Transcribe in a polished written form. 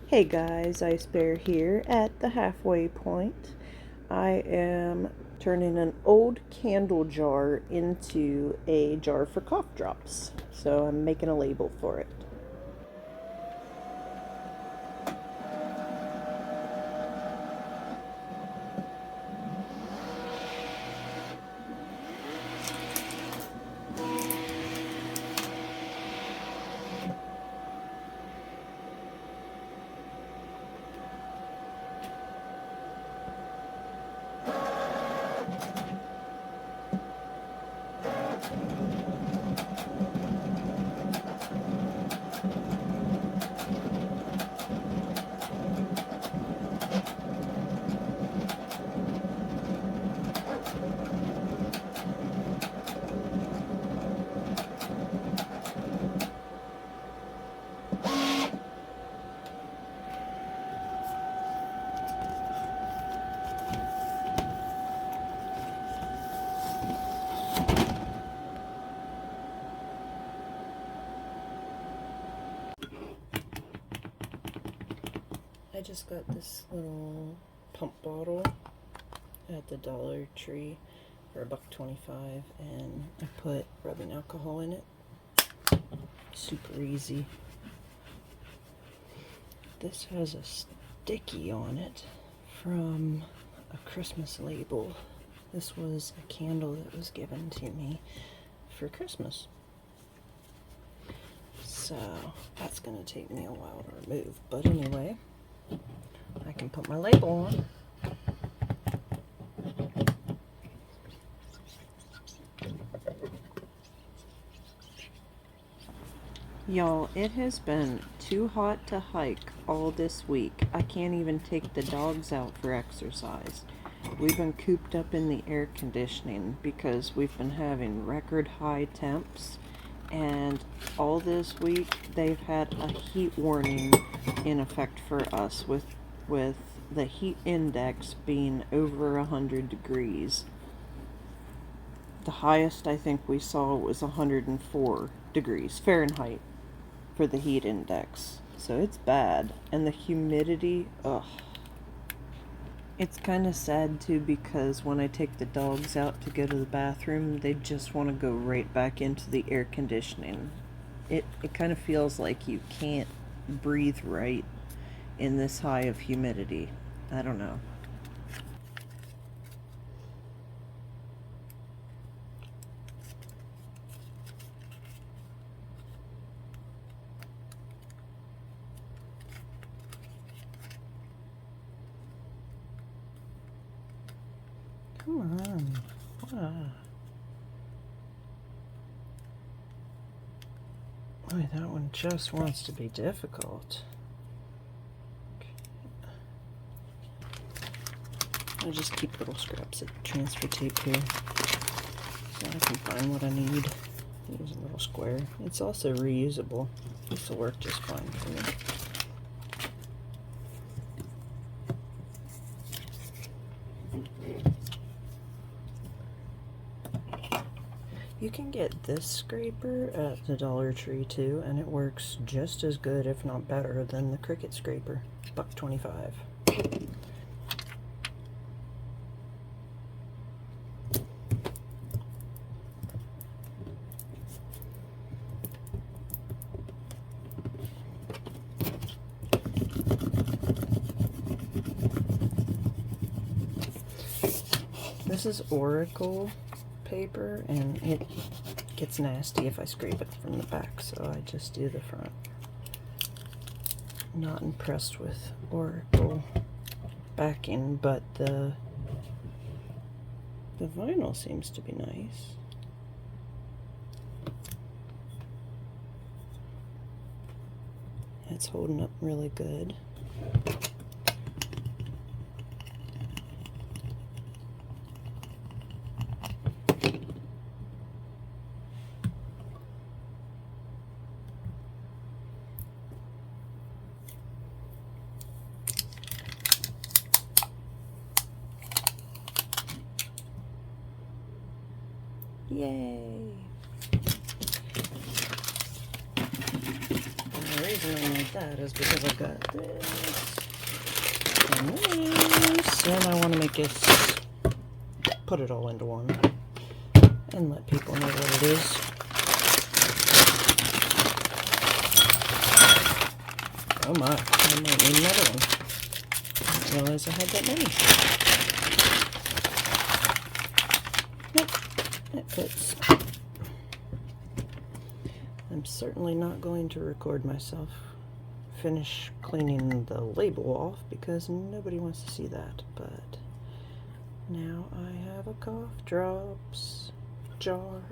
Hey guys, IceBear here at the halfway point. I am turning an old candle jar into a jar for cough drops. So I'm making a label for it. I just got this little pump bottle at the Dollar Tree for $1.25, and I put rubbing alcohol in it. Super easy. This has a sticky on it from a Christmas label. This was a candle that was given to me for Christmas. So that's going to take me a while to remove. But anyway, I can put my label on. Y'all, it has been too hot to hike all this week. I can't even take the dogs out for exercise. We've been cooped up in the air conditioning because we've been having record high temps, and all this week they've had a heat warning in effect for us with the heat index being over 100 degrees. The highest I think we saw was 104 degrees Fahrenheit for the heat index. So it's bad. And the humidity, ugh. It's kind of sad too, because when I take the dogs out to go to the bathroom, they just want to go right back into the air conditioning. It kind of feels like you can't breathe right in this high of humidity. I don't know. Come on. Boy, that one just wants to be difficult. I'll just keep little scraps of transfer tape here so I can find what I need. Use a little square. It's also reusable. This will work just fine for me. You can get this scraper at the Dollar Tree too, and it works just as good, if not better, than the Cricut scraper. $1.25. This is Oracle paper, and it gets nasty if I scrape it from the back, so I just do the front. Not impressed with Oracle backing, but the vinyl seems to be nice. It's holding up really good. Yay! The reason I made that is because I've got this and this, and I want to make it, put it all into one and let people know what it is. Oh my, I might need another one. I didn't realize I had that many. Yep, it fits. I'm certainly not going to record myself finish cleaning the label off because nobody wants to see that, but now I have a cough drops jar.